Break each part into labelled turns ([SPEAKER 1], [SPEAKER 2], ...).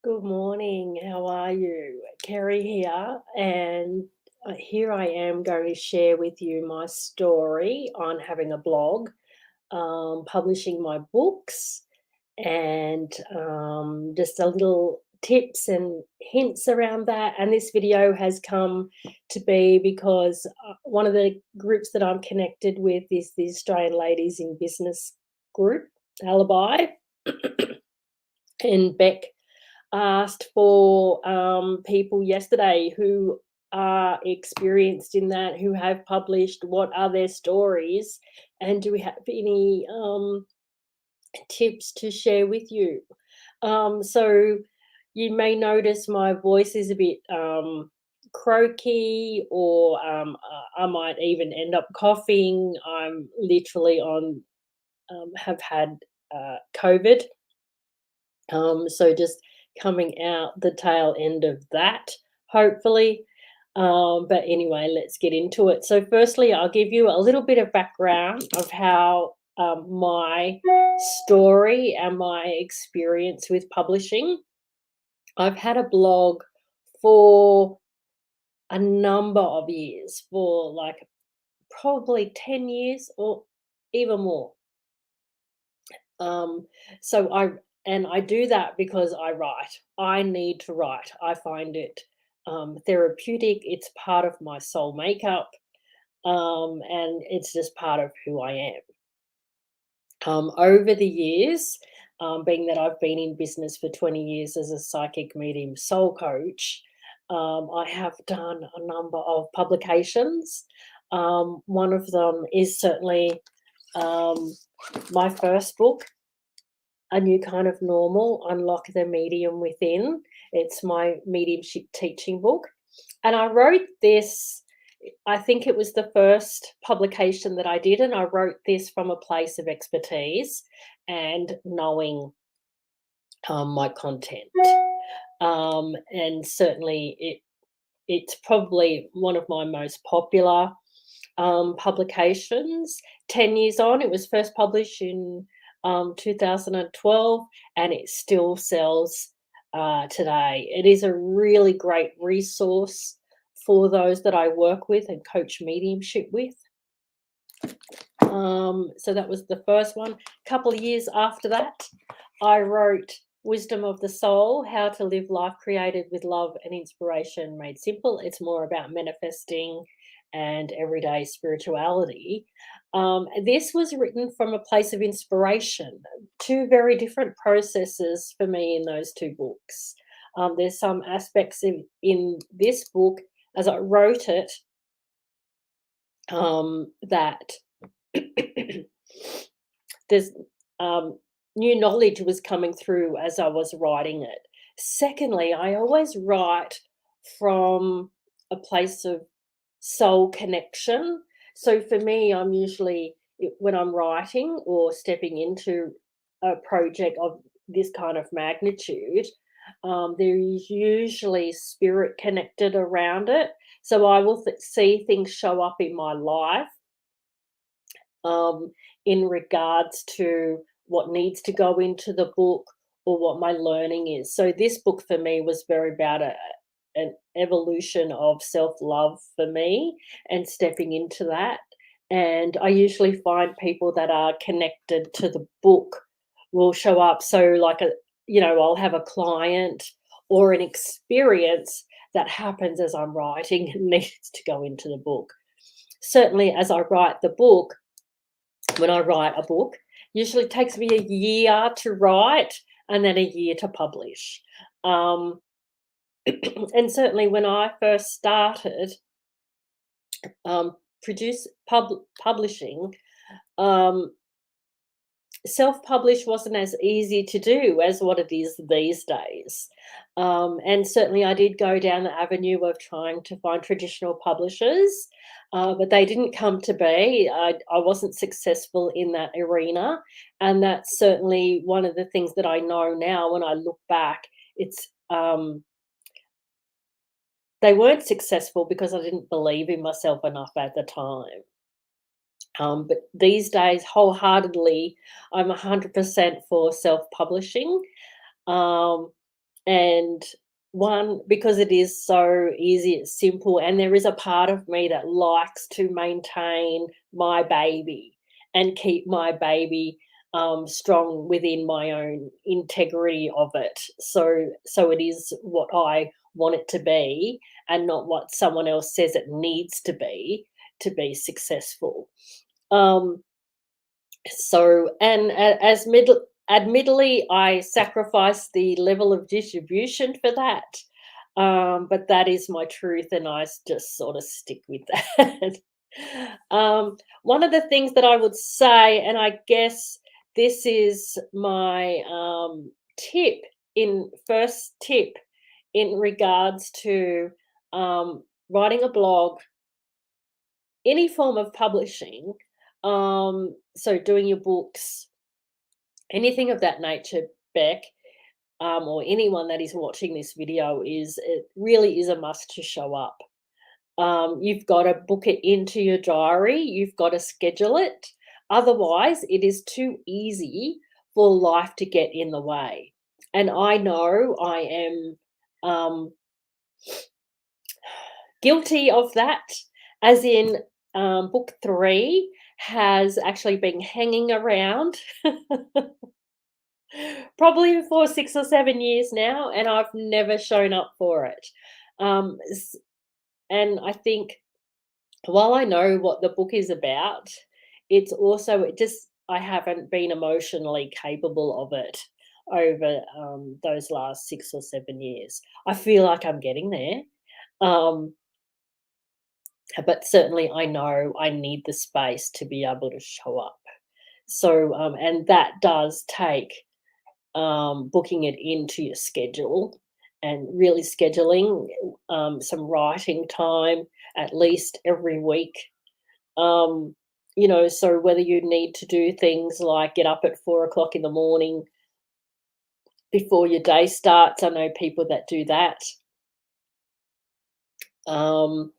[SPEAKER 1] Good morning. How are you? Kerrie here, and here I am going to share with you my story on having a blog, publishing my books, and just a little tips and hints around that. And this video has come to be because one of the groups that I'm connected with is the Australian Ladies in Business group, Alibi, and Beck asked for people yesterday who are experienced in that, who have published, what are their stories, and do we have any tips to share with you? So you may notice my voice is a bit croaky, or I might even end up coughing. I'm literally have had COVID. So just coming out the tail end of that, hopefully. But anyway, let's get into it. So, firstly, I'll give you a little bit of background of how my story and my experience with publishing. I've had a blog for a number of years, for like probably 10 years or even more. Um, so I do that because I write. I need to write. I find it therapeutic. It's part of my soul makeup, and it's just part of who I am. Over the years, being that I've been in business for 20 years as a psychic medium soul coach, I have done a number of publications. One of them is certainly um, my first book, A New Kind of Normal, Unlock the Medium Within. It's my mediumship teaching book. And I wrote this, I think it was the first publication that I did, and I wrote this from a place of expertise and knowing my content. And certainly it's probably one of my most popular publications. 10 years on, it was first published in 2012, and it still sells today. It is a really great resource for those that I work with and coach mediumship with. So that was the first one. A couple of years after that, I wrote Wisdom of the Soul, How to Live Life Created with Love and Inspiration Made Simple. It's more about manifesting and everyday spirituality. This was written from a place of inspiration. Two very different processes for me in those two books. There's some aspects in this book, as I wrote it, that there's new knowledge was coming through as I was writing it. Secondly, I always write from a place of soul connection. So for me, I'm usually, when I'm writing or stepping into a project of this kind of magnitude, there is usually spirit connected around it. So I will see things show up in my life um, in regards to what needs to go into the book or what my learning is. So this book for me was very about an evolution of self-love for me and stepping into that. And I usually find people that are connected to the book will show up. So like I'll have a client or an experience that happens as I'm writing and needs to go into the book. Certainly as I write the book, when I write a book, usually it takes me a year to write and then a year to publish. Um, and certainly when I first started publishing, um, self-publish wasn't as easy to do as what it is these days. And certainly I did go down the avenue of trying to find traditional publishers, but they didn't come to be. I wasn't successful in that arena. And that's certainly one of the things that I know now when I look back. It's they weren't successful because I didn't believe in myself enough at the time. But these days, wholeheartedly, I'm 100% for self-publishing. Um, And one, because it is so easy, it's simple, and there is a part of me that likes to maintain my baby and keep my baby strong within my own integrity of it. So it is what I want it to be, and not what someone else says it needs to be successful. Um, so, and as middle, admittedly, I sacrifice the level of distribution for that. But that is my truth, and just sort of stick with that. One of the things that I would say, and I guess this is my tip first tip in regards to writing a blog, any form of publishing, so doing your books, anything of that nature, Beck, or anyone that is watching this video, it really is a must to show up. You've got to book it into your diary. You've got to schedule it. Otherwise, it is too easy for life to get in the way. And I know I am guilty of that, as in book 3 has actually been hanging around probably for 6 or 7 years now, and I've never shown up for it. And I think, while I know what the book is about, it's also I haven't been emotionally capable of it over those last 6 or 7 years. I feel like I'm getting there. Um, but certainly I know I need the space to be able to show up. So, and that does take booking it into your schedule and really scheduling some writing time at least every week. Um, so whether you need to do things like get up at 4 o'clock in the morning before your day starts, I know people that do that. Um,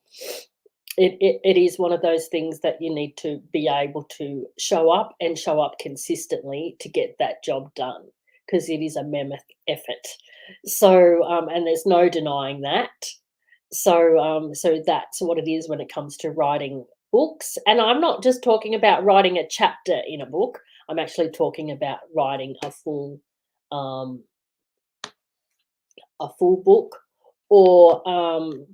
[SPEAKER 1] it is one of those things that you need to be able to show up and show up consistently to get that job done, because it is a mammoth effort. So, and there's no denying that. So that's what it is when it comes to writing books. And I'm not just talking about writing a chapter in a book. I'm actually talking about writing um, a full book, or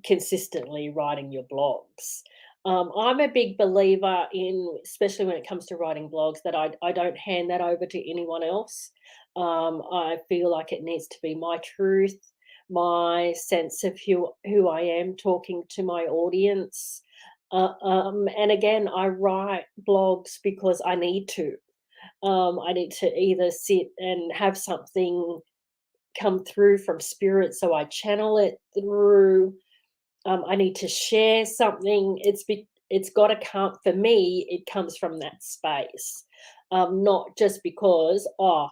[SPEAKER 1] consistently writing your blogs. I'm a big believer in, especially when it comes to writing blogs, that I don't hand that over to anyone else. I feel like it needs to be my truth, my sense of who I am talking to my audience. And again, I write blogs because I need to. I need to either sit and have something come through from spirit, so I channel it through. I need to share something. It's got to come, for me. It comes from that space, not just because I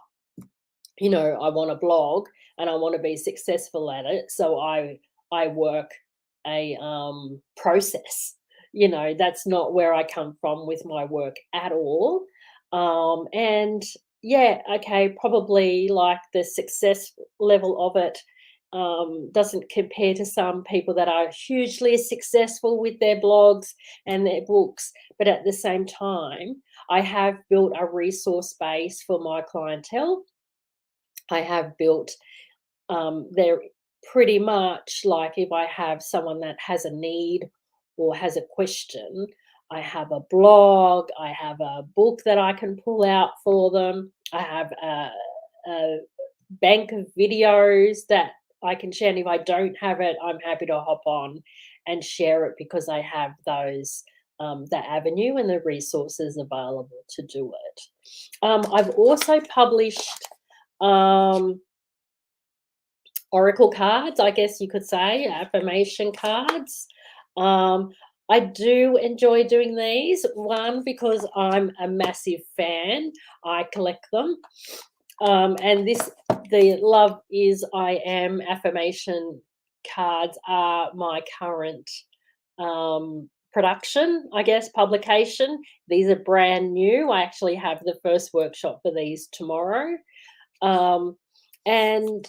[SPEAKER 1] want a blog and I want to be successful at it. So I work a process. That's not where I come from with my work at all. And yeah, okay, probably like the success level of it doesn't compare to some people that are hugely successful with their blogs and their books. But at the same time, I have built a resource base for my clientele. I have built they're pretty much like, if I have someone that has a need or has a question, I have a blog, I have a book that I can pull out for them, I have a bank of videos that I can share. And if I don't have it, I'm happy to hop on and share it, because I have that avenue and the resources available to do it. I've also published oracle cards, I guess you could say, affirmation cards. I do enjoy doing these. One, because I'm a massive fan. I collect them. And the Love Is I Am affirmation cards are my current production, I guess, publication. These are brand new. I actually have the first workshop for these tomorrow. And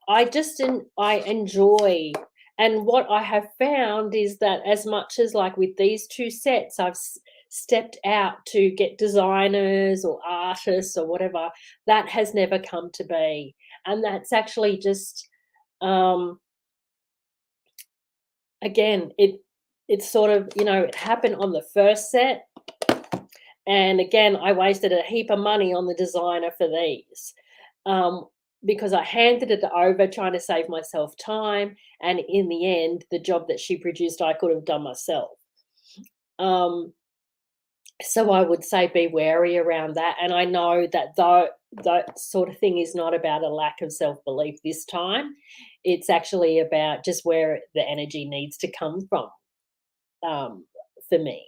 [SPEAKER 1] I enjoy, and what I have found is that as much as like with these 2 sets, I've stepped out to get designers or artists or whatever, that has never come to be. And that's actually just, um, again, it's sort of, it happened on the first set, and again, I wasted a heap of money on the designer for these, um, because I handed it over trying to save myself time, and in the end, the job that she produced, I could have done myself. Um, so I would say be wary around that, and I know that though that sort of thing is not about a lack of self-belief this time. It's actually about just where the energy needs to come from, for me.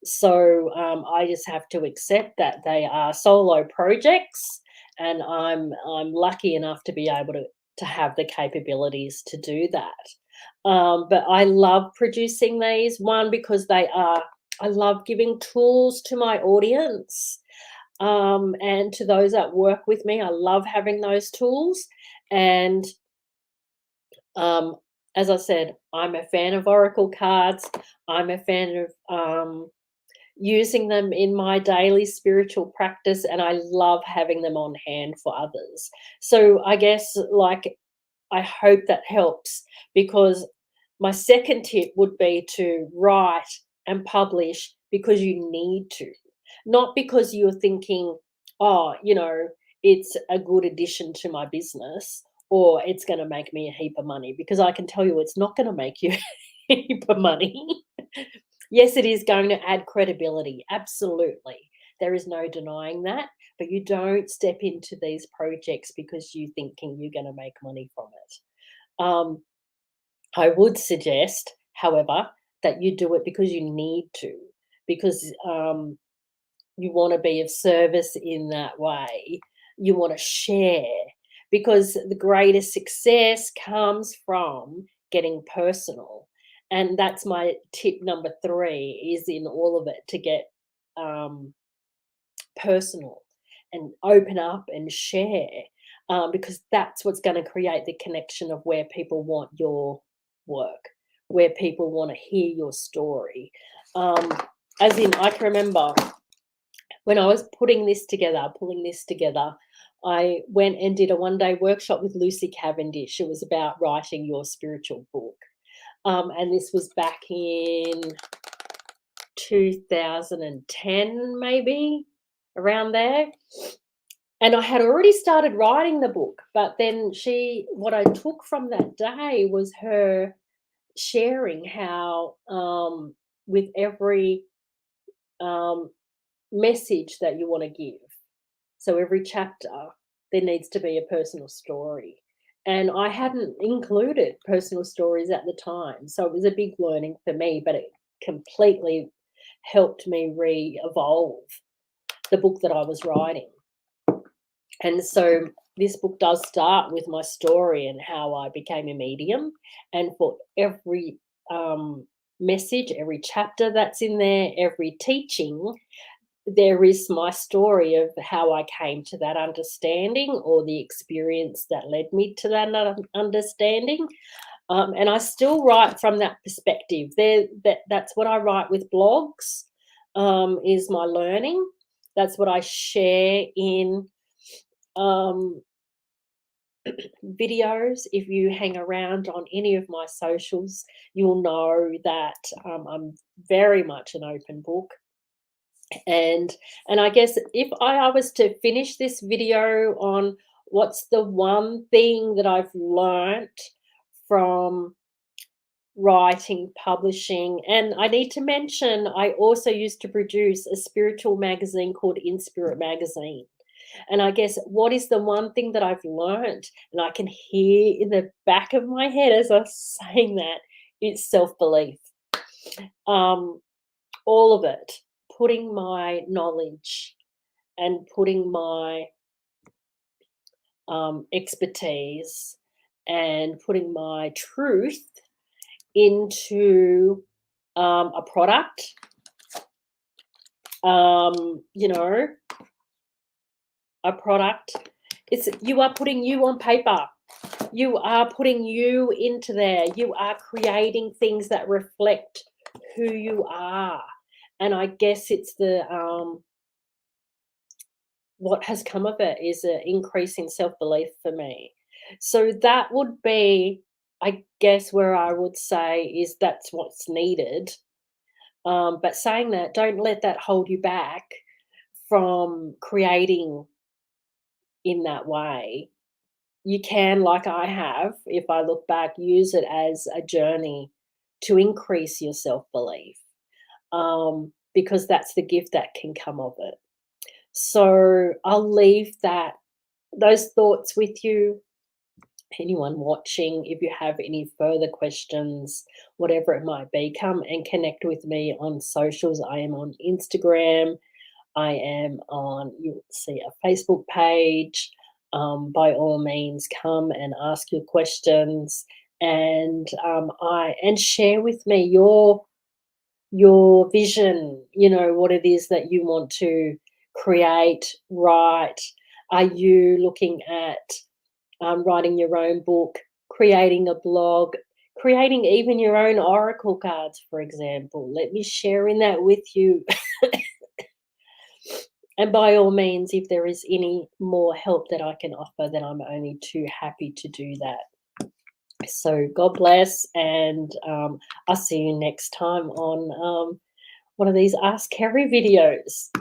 [SPEAKER 1] So I just have to accept that they are solo projects, and I'm lucky enough to be able to have the capabilities to do that. But I love producing these. One, because I love giving tools to my audience, and to those that work with me. I love having those tools, and um, as I said, I'm a fan of oracle cards. I'm a fan of using them in my daily spiritual practice, and I love having them on hand for others. So I guess, like, I hope that helps, because my second tip would be to write and publish because you need to, not because you're thinking, oh, it's a good addition to my business, or it's going to make me a heap of money, because I can tell you it's not going to make you a heap of money. Yes, it is going to add credibility. Absolutely. There is no denying that. But you don't step into these projects because you're thinking you're going to make money from it. I would suggest, however, that you do it because you need to, because you want to be of service in that way. You want to share, because the greatest success comes from getting personal. And that's my tip number 3, is in all of it to get um, personal and open up and share, because that's what's going to create the connection of where people want your work, where people want to hear your story. As in, I can remember when I was pulling this together, I went and did a 1-day workshop with Lucy Cavendish. It was about writing your spiritual book. And this was back in 2010, maybe, around there. And I had already started writing the book, but then what I took from that day was her sharing how, with every message that you want to give, so every chapter, there needs to be a personal story. And I hadn't included personal stories at the time. So it was a big learning for me, but it completely helped me re-evolve the book that I was writing. And so this book does start with my story and how I became a medium. And for every message, every chapter that's in there, every teaching, there is my story of how I came to that understanding, or the experience that led me to that understanding. And I still write from that perspective. That's what I write with blogs, is my learning. That's what I share in videos. If you hang around on any of my socials, you'll know that I'm very much an open book. And I guess if I was to finish this video on what's the one thing that I've learnt from writing, publishing, and I need to mention, I also used to produce a spiritual magazine called In Spirit Magazine. And I guess what is the one thing that I've learnt, and I can hear in the back of my head as I'm saying that, it's self-belief. All of it, putting my knowledge and putting my expertise and putting my truth into a product, a product. You are putting you on paper. You are putting you into there. You are creating things that reflect who you are. And I guess it's the what has come of it is an increase in self-belief for me. So that would be, I guess, where I would say is that's what's needed. But saying that, don't let that hold you back from creating in that way. You can, like I have, if I look back, use it as a journey to increase your self-belief, because that's the gift that can come of it. So I'll leave those thoughts with you. Anyone watching, if you have any further questions, whatever it might be, come and connect with me on socials. I am on Instagram. I am on, you'll see a Facebook page. By all means, come and ask your questions, and and share with me your vision. You know what it is that you want to create, write. Are you looking at writing your own book, creating a blog, creating even your own oracle cards, for example? Let me share in that with you. And by all means, if there is any more help that I can offer, then I'm only too happy to do that. So God bless, and I'll see you next time on one of these Ask Kerrie videos.